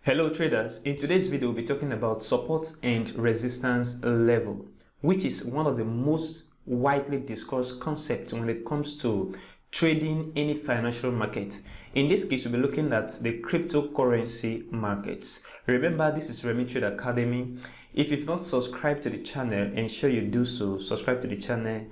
Hello traders, in today's video we'll be talking about support and resistance level, which is one of the most widely discussed concepts when it comes to trading any financial market. In this case, we'll be looking at the cryptocurrency markets. Remember, this is Remit Trade Academy. If you've not subscribed to the channel, ensure you do so. Subscribe to the channel,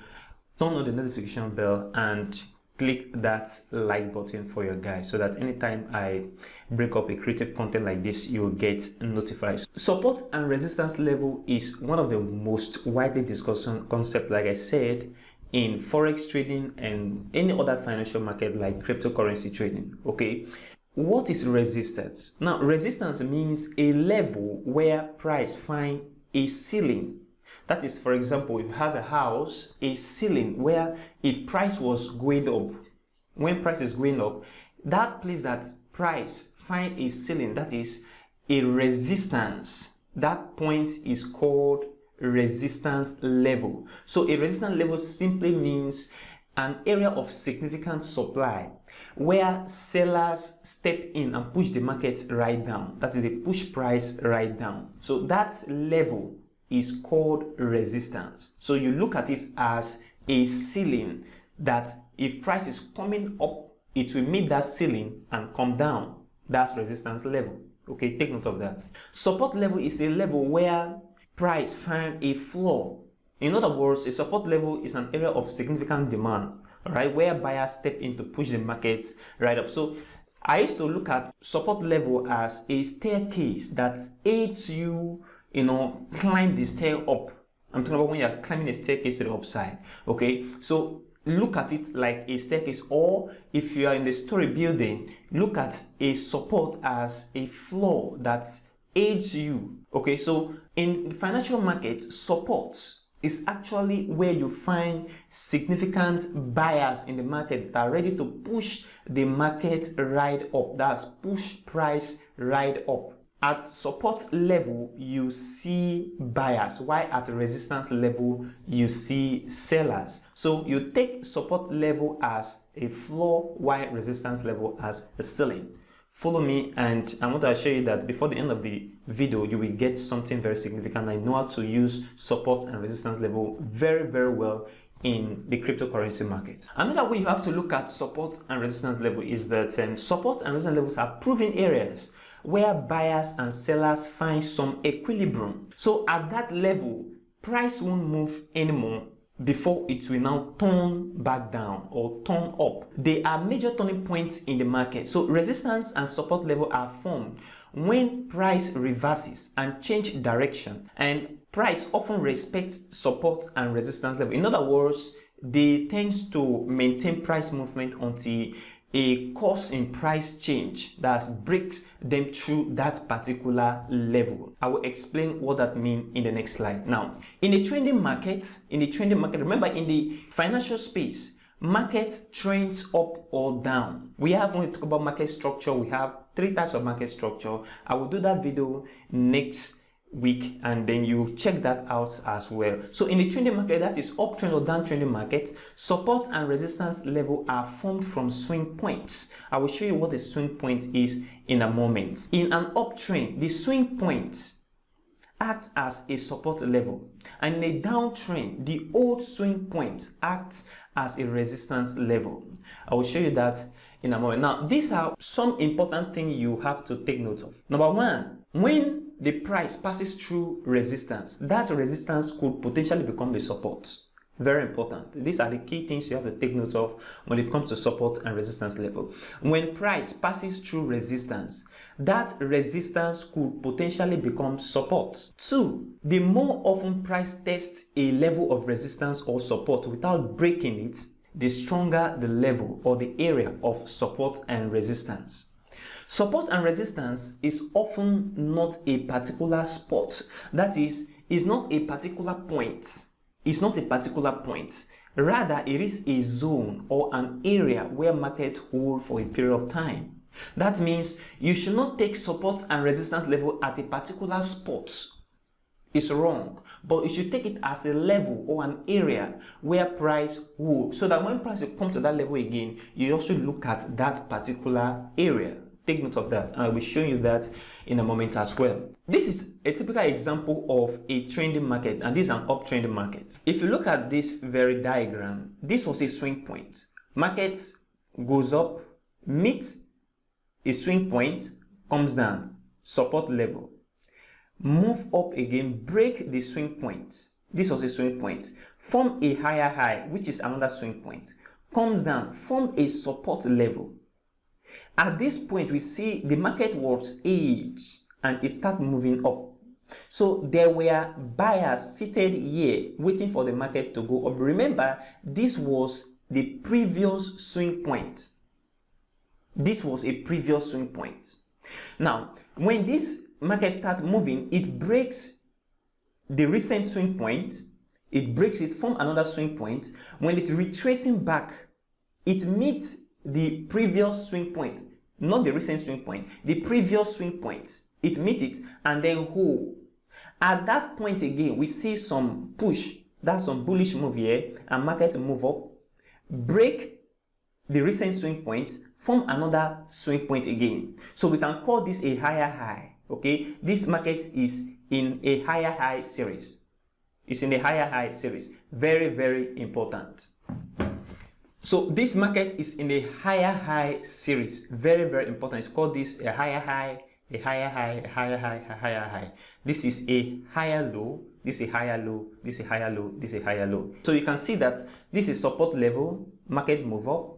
turn on the notification bell, and click that like button for your guys so that anytime I break up a creative content like this, you'll get notified. Support and resistance level is one of the most widely discussed concept, like I said, in forex trading and any other financial market like cryptocurrency trading. Okay, what is resistance? Now, resistance means a level where price find a ceiling. That is, for example, if you have a house, a ceiling where if price was going up, when price is going up, that place that price find a ceiling, that is a resistance. That point is called resistance level. So a resistance level simply means an area of significant supply where sellers step in and push the market right down. That is, they push price right down. So that level is called resistance. So you look at it as a ceiling that if price is coming up, it will meet that ceiling and come down. That's resistance level. Okay, take note of that. Support level is a level where price find a floor. In other words, a support level is an area of significant demand, all right, where buyers step in to push the market right up. So I used to look at support level as a staircase that aids you climb the stair up. I'm talking about when you're climbing a staircase to the upside. Okay, so look at it like a staircase, or if you are in the story building, look at a support as a floor that aids you. Okay, so in the financial market, support is actually where you find significant buyers in the market that are ready to push the market right up. That's push price right up. At support level, you see buyers, while at resistance level, you see sellers. So you take support level as a floor, while resistance level as a ceiling. Follow me, and I want to assure you that before the end of the video, you will get something very significant. I know how to use support and resistance level very, very well in the cryptocurrency market. Another way you have to look at support and resistance level is that support and resistance levels are proven areas where buyers and sellers find some equilibrium. So at that level, price won't move anymore before it will now turn back down or turn up. They are major turning points in the market. So resistance and support level are formed when price reverses and change direction, and price often respects support and resistance level. In other words, they tend to maintain price movement until a course in price change that breaks them through that particular level. I will explain what that means in the next slide. Now, in the trading market, remember, in the financial space, market trends up or down. We have, when we talk about market structure, we have three types of market structure. I will do that video next week, and then you check that out as well. So in the trading market, that is uptrend or downtrending market, support and resistance level are formed from swing points. I will show you what a swing point is in a moment. In an uptrend, the swing point acts as a support level, and in a downtrend, the old swing point acts as a resistance level. I will show you that in a moment. Now, these are some important things you have to take note of. Number one, when the price passes through resistance, that resistance could potentially become the support. Very important. These are the key things you have to take note of when it comes to support and resistance level. When price passes through resistance, that resistance could potentially become support. Two, the more often price tests a level of resistance or support without breaking it, the stronger the level or the area of support and resistance. Support and resistance is often not a particular spot. That is not a particular point. It's not a particular point. Rather, it is a zone or an area where market hold for a period of time. That means you should not take support and resistance level at a particular spot. It's wrong. But you should take it as a level or an area where price hold, so that when price will come to that level again, you also look at that particular area. Take note of that. I'll be showing you that in a moment as well. This is a typical example of a trending market, and this is an uptrending market. If you look at this very diagram, this was a swing point. Market goes up, meets a swing point, comes down, support level, move up again, break the swing point. This was a swing point, form a higher high, which is another swing point, comes down, form a support level. At this point, we see the market was edge and it started moving up. So there were buyers seated here waiting for the market to go up. Remember, this was the previous swing point. This was a previous swing point. Now, when this market starts moving, it breaks the recent swing point. It breaks it, form another swing point. When it's retracing back, it meets the previous swing point, not the recent swing point, the previous swing point. It meets it and then hold. At that point again, we see some push, that's some bullish move here, and market move up, break the recent swing point, form another swing point again. So we can call this a higher high. Okay, this market is in a higher high series. It's in a higher high series. Very, very important. So this market is in a higher high series. Very, very important. It's called this a higher high, a higher high, a higher high, a higher high. This is a higher low, this is a higher low, this is a higher low, this is a higher low. So you can see that this is support level, market move up.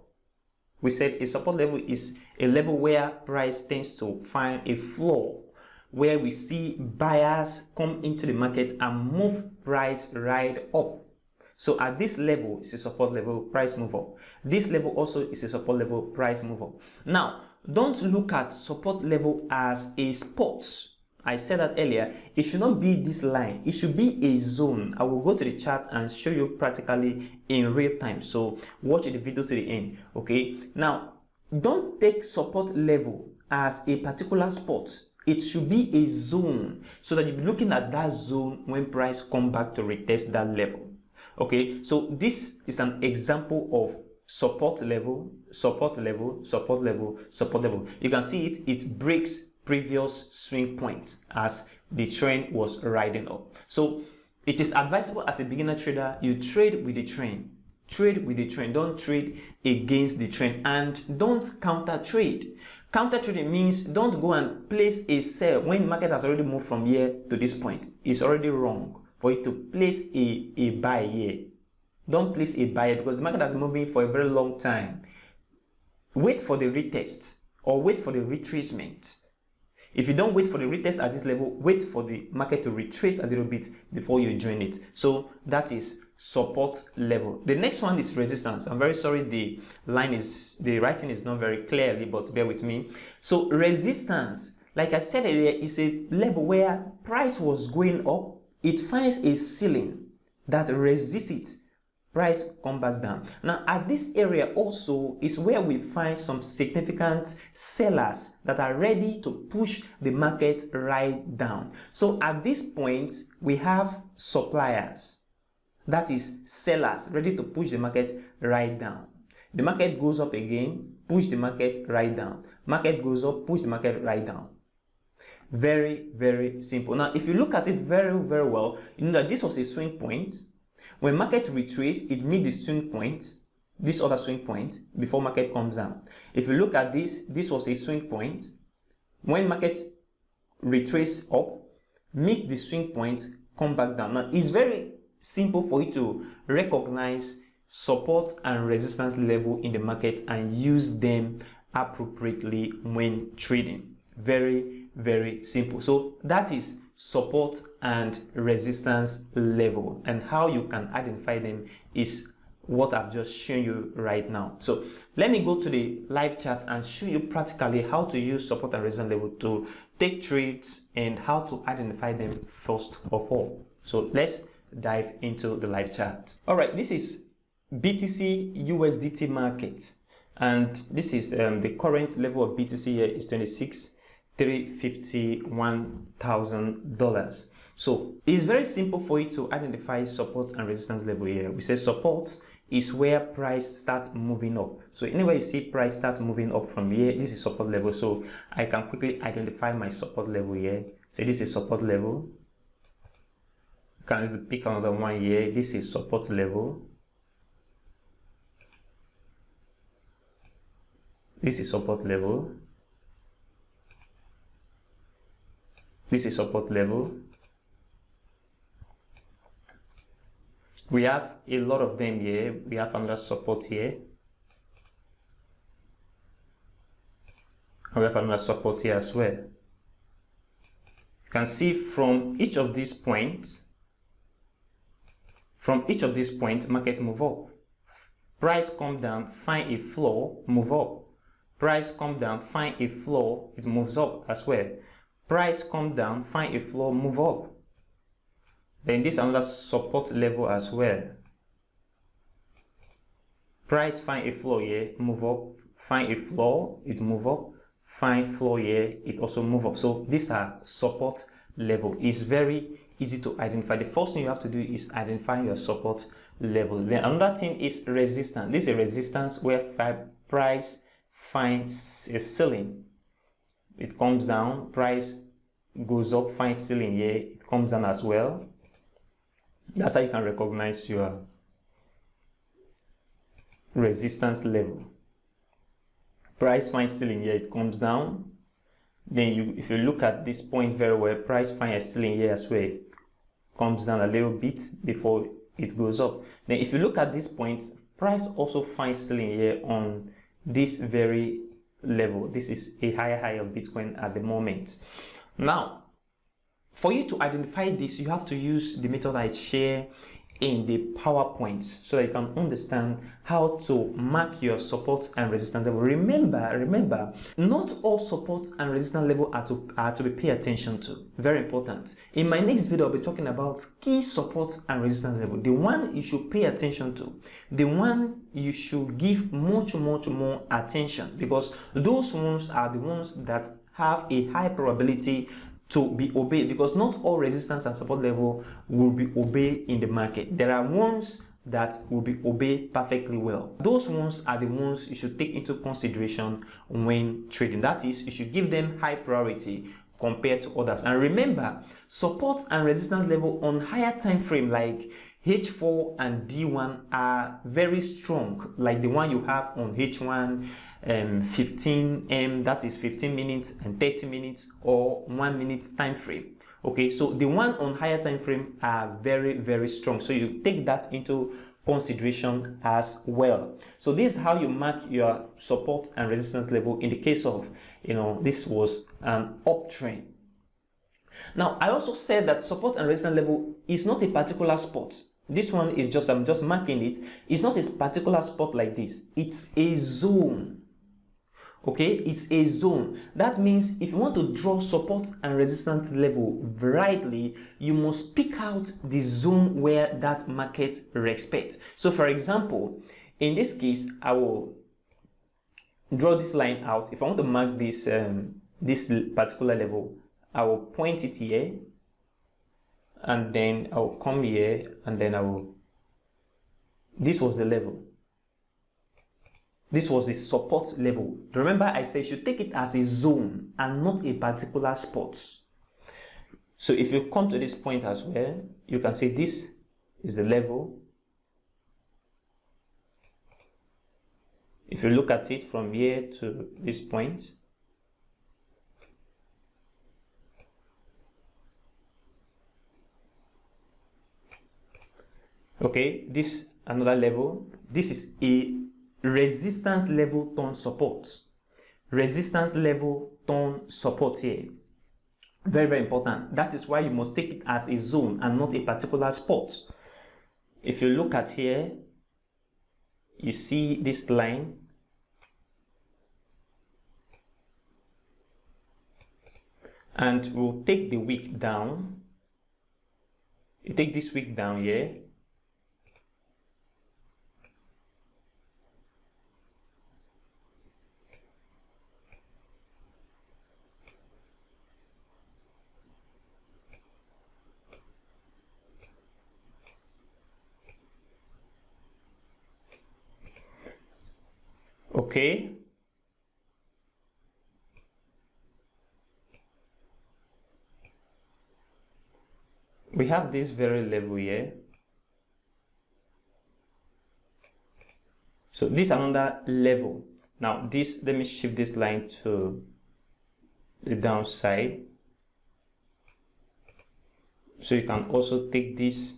We said a support level is a level where price tends to find a floor, where we see buyers come into the market and move price right up. So at this level is a support level, price move up. This level also is a support level, price move up. Now, don't look at support level as a spot. I said that earlier. It should not be this line. It should be a zone. I will go to the chart and show you practically in real time. So watch the video to the end. Okay. Now, don't take support level as a particular spot. It should be a zone, so that you'll be looking at that zone when price come back to retest that level. Okay, so this is an example of support level, support level, support level, support level. You can see it breaks previous swing points as the trend was riding up. So it is advisable as a beginner trader, you trade with the trend. Trade with the trend. Don't trade against the trend, and don't counter trade. Counter trading means don't go and place a sell when market has already moved from here to this point. It's already wrong for you to place a buy here. Don't place a buy because the market has been moving for a very long time. Wait for the retest or wait for the retracement. If you don't wait for the retest at this level, wait for the market to retrace a little bit before you join it. So that is support level. The next one is resistance. I'm very sorry the writing is not very clearly, but bear with me. So resistance, like I said earlier, is a level where price was going up. It finds a ceiling that resists it. Price come back down. Now at this area also is where we find some significant sellers that are ready to push the market right down. So at this point we have suppliers, that is sellers, ready to push the market right down. The market goes up again, push the market right down. Market goes up, push the market right down. Very, very simple. Now if you look at it very, very well, you know that this was a swing point. When market retrace, it meets the swing point, this other swing point, before market comes down. If you look at this, this was a swing point. When market retrace up, meet the swing point, come back down. Now it's very simple for you to recognize support and resistance level in the market and use them appropriately when trading. Very, very simple. So that is support and resistance level, and how you can identify them is what I've just shown you right now. So let me go to the live chat and show you practically how to use support and resistance level to take trades and how to identify them first of all. So let's dive into the live chat. All right, this is BTC USDT market, and this is the current level of BTC here is $26,351,000. So it's very simple for you to identify support and resistance level here. We say support is where price starts moving up. So anywhere you see price start moving up from here, this is support level. So I can quickly identify my support level here. Say this is support level. You can pick another one here. This is support level. This is support level. This is support level. We have a lot of them here. We have another support here. We have another support here as well. You can see from each of these points, market move up. Price come down, find a floor, move up. Price come down, find a floor, it moves up as well. Price come down, find a floor, move up. Then this another support level as well. Price find a floor here, move up, find a floor, it move up, find floor here, it also move up. So these are support level. It's very easy to identify. The first thing you have to do is identify your support level. Then another thing is resistance. This is a resistance where price finds a ceiling. It comes down, price goes up, finds ceiling here, it comes down as well. That's how you can recognize your resistance level. Price finds ceiling here, it comes down. Then if you look at this point very well, price finds a ceiling here as well, it comes down a little bit before it goes up. Then if you look at this point, price also finds ceiling here on this very level. This is a high of Bitcoin at the moment. Now, for you to identify this, you have to use the method I share in the PowerPoint so that you can understand how to mark your support and resistance level. Remember, not all support and resistance level are to be paid attention to. Very important. In my next video, I'll be talking about key support and resistance level. The one you should pay attention to. The one you should give much more attention, because those ones are the ones that have a high probability to be obeyed, because not all resistance and support level will be obeyed in the market. There are ones that will be obeyed perfectly well. Those ones are the ones you should take into consideration when trading. That is, you should give them high priority compared to others. And remember, support and resistance level on higher time frame like H4 and D1 are very strong, like the one you have on H1 15M, that is 15 minutes and 30 minutes or 1 minute time frame. Okay, so the one on higher time frame are very strong, so you take that into consideration as well. So this is how you mark your support and resistance level in the case of, this was an uptrend. Now, I also said that support and resistance level is not a particular spot. This one is just, I'm just marking it. It's not a particular spot like this. It's a zone. Okay, it's a zone. That means if you want to draw support and resistance level rightly, you must pick out the zone where that market respects. So for example, in this case, I will draw this line out. If I want to mark this this particular level, I will point it here, and then I will come here, and then this was the level. This was the support level. Remember, I said you should take it as a zone and not a particular spot. So if you come to this point as well, you can say this is the level. If you look at it from here to this point, okay, this another level. This is a resistance level turn support. Resistance level turn support here. Very important. That is why you must take it as a zone and not a particular spot. If you look at here, you see this line. And we'll take the wick down. You take this wick down here. Okay. We have this very level here. So this is another level. Now this, let me shift this line to the downside. So you can also take this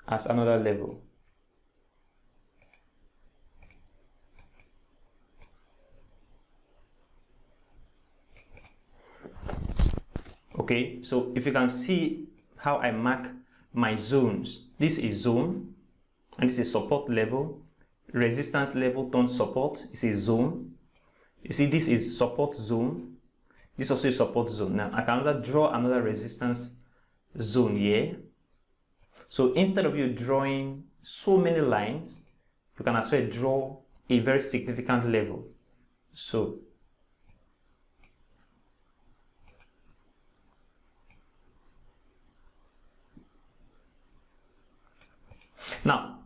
as another level. Okay, so if you can see how I mark my zones, this is zone, and this is support level. Resistance level turn support is a zone. You see, this is support zone. This also is support zone. Now I can draw another resistance zone here. So instead of you drawing so many lines, you can as well draw a very significant level. So now,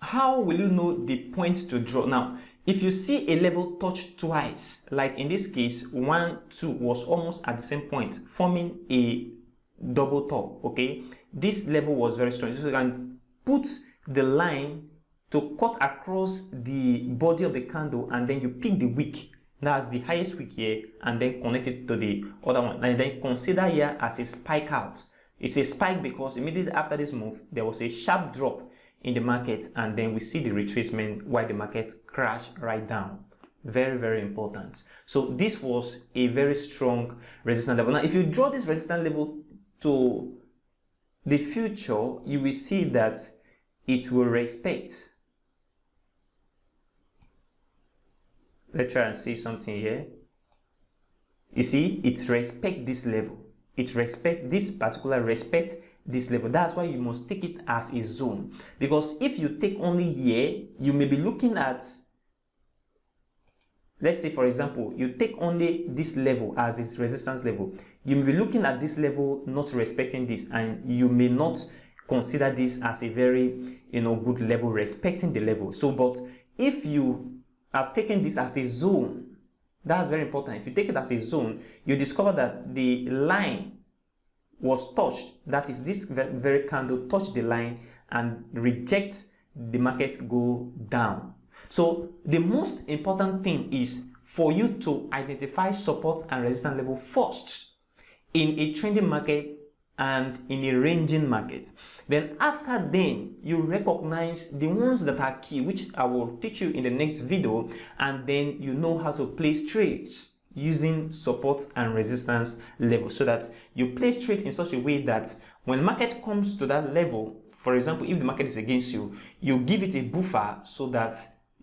how will you know the point to draw? Now, if you see a level touched twice, like in this case, 1, 2 was almost at the same point, forming a double top, okay? This level was very strong. So you can put the line to cut across the body of the candle, and then you pick the wick. That's the highest wick here, and then connect it to the other one. And then consider here as a spike out. It's a spike because immediately after this move, there was a sharp drop in the market, and then we see the retracement while the market crashed right down. Very, very important. So this was a very strong resistance level. Now, if you draw this resistance level to the future, you will see that it will respect. Let's try and see something here. You see, it respects this level. It respects this particular respect this level. That's why you must take it as a zone, because if you take only here, you may be looking at, let's say for example, you take only this level as its resistance level, you may be looking at this level not respecting this, and you may not consider this as a very good level, respecting the level. So but if you have taken this as a zone, that's very important. If you take it as a zone, you discover that the line was touched, that is, this very candle touched the line and rejects the market go down. So the most important thing is for you to identify support and resistance level first in a trending market and in a ranging market. Then after then, you recognize the ones that are key, which I will teach you in the next video, and then you know how to place trades using support and resistance level, so that you place trade in such a way that when market comes to that level, for example, if the market is against you, you give it a buffer so that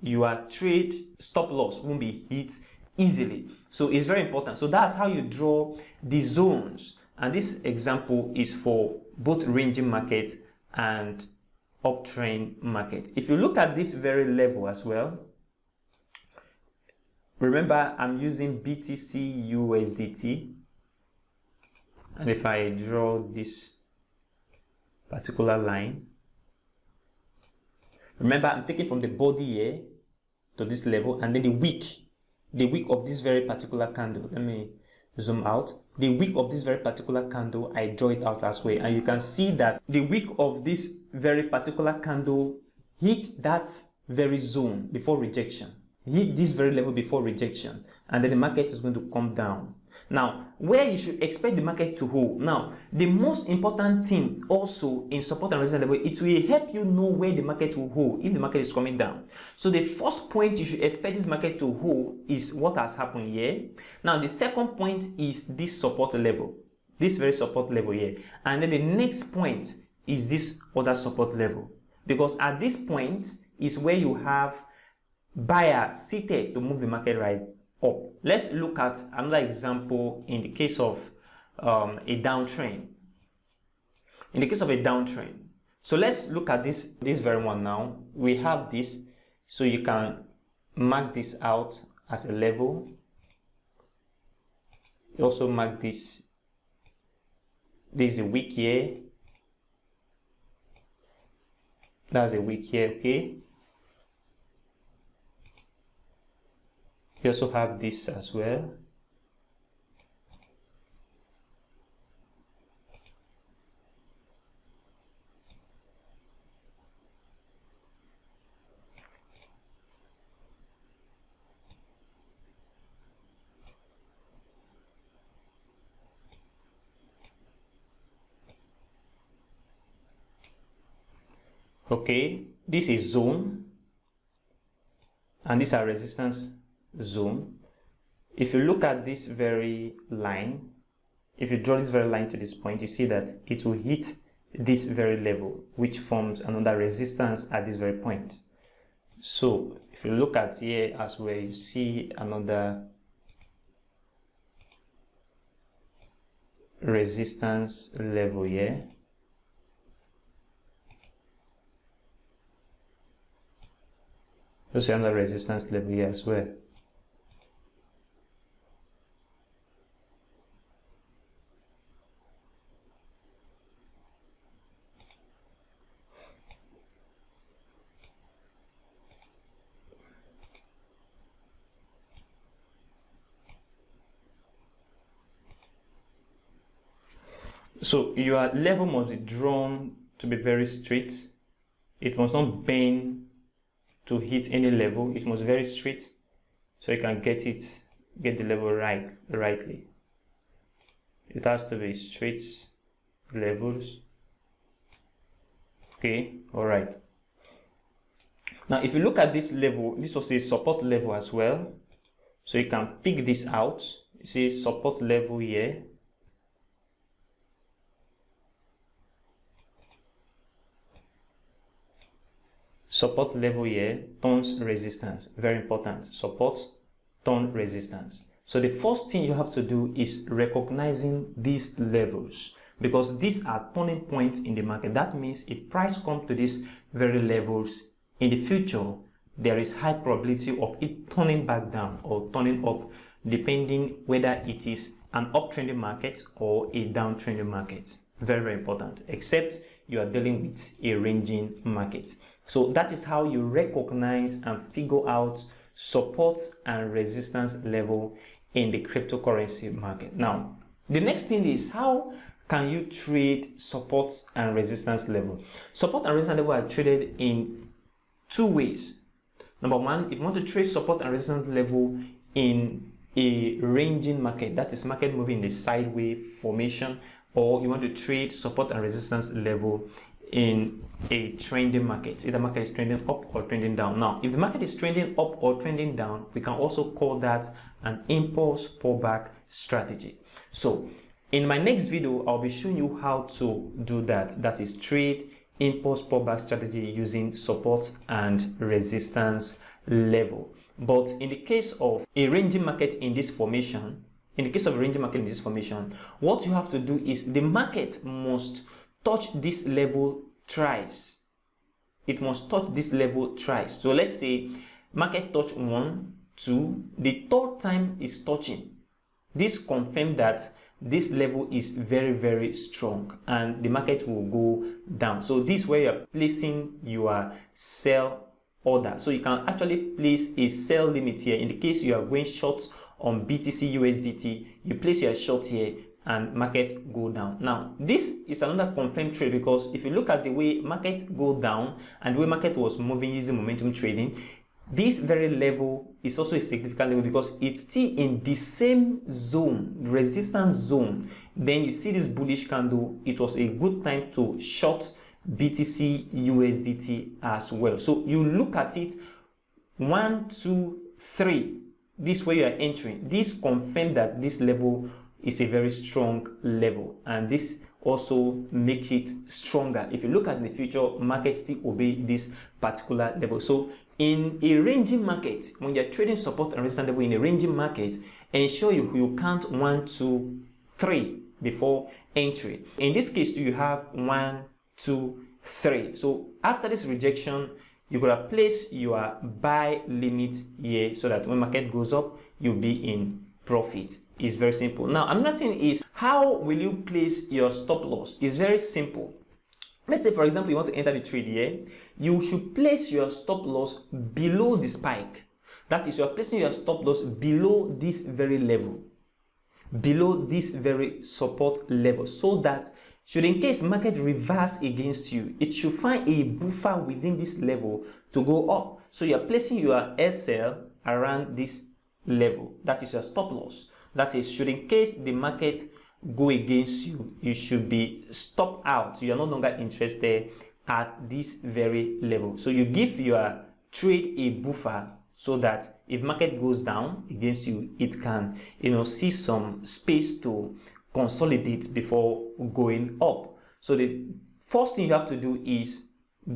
your trade stop loss won't be hit easily. So it's very important. So that's how you draw the zones, and this example is for both ranging market and uptrend market. If you look at this very level as well, remember I'm using BTC USDT, and if I draw this particular line, remember I'm taking from the body here to this level, and then the wick of this very particular candle. Let me zoom out. The wick of this very particular candle, I draw it out as well, and you can see that the wick of this very particular candle hit that very zone before rejection, hit this very level before rejection, and then the market is going to come down. Now, where you should expect the market to hold. Now, the most important thing also in support and resistance level, it will help you know where the market will hold if the market is coming down. So the first point you should expect this market to hold is what has happened here. Now, the second point is this support level, this very support level here, and then the next point is this other support level, because at this point is where you have buyers seated to move the market right up. Let's look at another example in the case of a downtrend. In the case of a downtrend, so let's look at this very one now. We have this, so you can mark this out as a level. You also mark this. This is a wick here. That's a wick here, okay? You also have this as well. Okay, this is zone and these are resistance zone. If you look at this very line, if you draw this very line to this point, you see that it will hit this very level, which forms another resistance at this very point. So if you look at here as well, you see another resistance level here. Also another resistance level here as well. So your level must be drawn to be very straight. It must not bend to hit any level. It must be very straight, so you can get the level rightly. It has to be straight levels. Okay, all right. Now, if you look at this level, this was a support level as well. So you can pick this out. You see support level here. Support level here turns resistance. Very important. Support, turn resistance. So the first thing you have to do is recognizing these levels, because these are turning points in the market. That means if price comes to these very levels in the future, there is high probability of it turning back down or turning up, depending whether it is an uptrending market or a downtrending market. Very, very important, except you are dealing with a ranging market. So that is how you recognize and figure out support and resistance level in the cryptocurrency market. Now, the next thing is, how can you trade support and resistance level? Support and resistance level are traded in two ways. Number one, if you want to trade support and resistance level in a ranging market, that is market moving in the sideways formation, or you want to trade support and resistance level in a trending market, either market is trending up or trending down. Now, if the market is trending up or trending down, we can also call that an impulse pullback strategy. So in my next video, I'll be showing you how to do that. That is trade impulse pullback strategy using support and resistance level. But in the case of a ranging market in this formation, what you have to do is the market must touch this level thrice. It must touch this level thrice. So let's say market touch 1, 2, the third time is touching. This confirms that this level is very, very strong and the market will go down. So this is where you're placing your sell order. So you can actually place a sell limit here. In the case you are going short on BTC USDT, you place your short here and market go down. Now, this is another confirmed trade, because if you look at the way market go down and the way market was moving using momentum trading, this very level is also a significant level because it's still in the same zone, resistance zone. Then you see this bullish candle, it was a good time to short BTC USDT as well. So you look at it, 1, 2, 3, this way you are entering. This confirms that this level is a very strong level, and this also makes it stronger. If you look at the future, markets still obey this particular level. So in a ranging market, when you're trading support and resistance level in a ranging market, ensure you count 1, 2, 3 before entry. In this case, you have 1, 2, 3. So after this rejection, you're gonna place your buy limit here so that when market goes up, you'll be in profit. It's very simple. Now, another thing is, how will you place your stop loss? It's very simple. Let's say, for example, you want to enter the trade here. You should place your stop loss below the spike. That is, you are placing your stop loss below this very level, below this very support level, so that should in case market reverse against you, it should find a buffer within this level to go up. So you are placing your SL around this level. That is your stop loss. That is, should in case the market go against you, you should be stopped out. You are no longer interested at this very level. So you give your trade a buffer so that if market goes down against you, it can, see some space to consolidate before going up. So the first thing you have to do is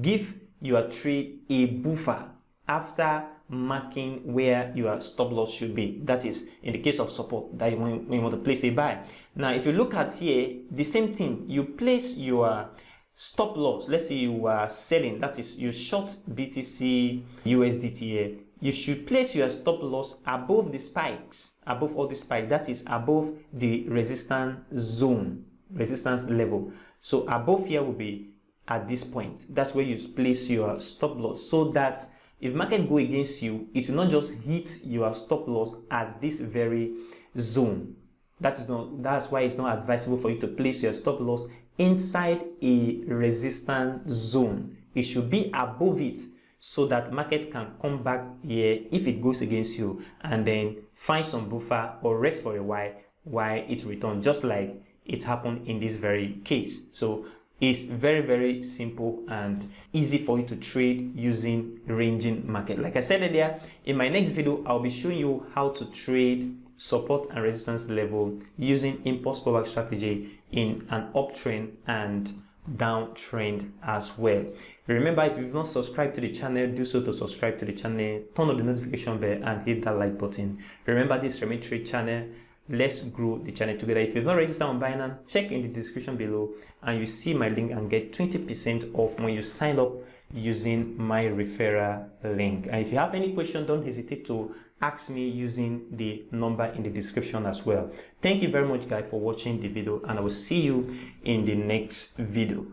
give your trade a buffer after marking where your stop loss should be. That is, in the case of support, that when you want to place a buy. Now, if you look at here, the same thing, you place your stop loss. Let's say you are selling, that is, you short BTC USDT here. You should place your stop loss above the spikes, above all the spikes, that is above the resistance zone, resistance level. So above here will be at this point. That's where you place your stop loss, so that if market go against you, it will not just hit your stop loss at this very zone. That's why it's not advisable for you to place your stop loss inside a resistance zone. It should be above it, so that market can come back here if it goes against you, and then find some buffer or rest for a while it returns, just like it happened in this very case. So it's very, very simple and easy for you to trade using ranging market. Like I said earlier, in my next video, I'll be showing you how to trade support and resistance level using impulse pullback strategy in an uptrend and downtrend as well. Remember, if you've not subscribed to the channel, do so to subscribe to the channel, turn on the notification bell and hit that like button. Remember, this Remit Trade channel, let's grow the channel together. If you've not registered on Binance, check in the description below and you see my link and get 20% off when you sign up using my referral link. And if you have any question, don't hesitate to ask me using the number in the description as well. Thank you very much, guys, for watching the video, and I will see you in the next video.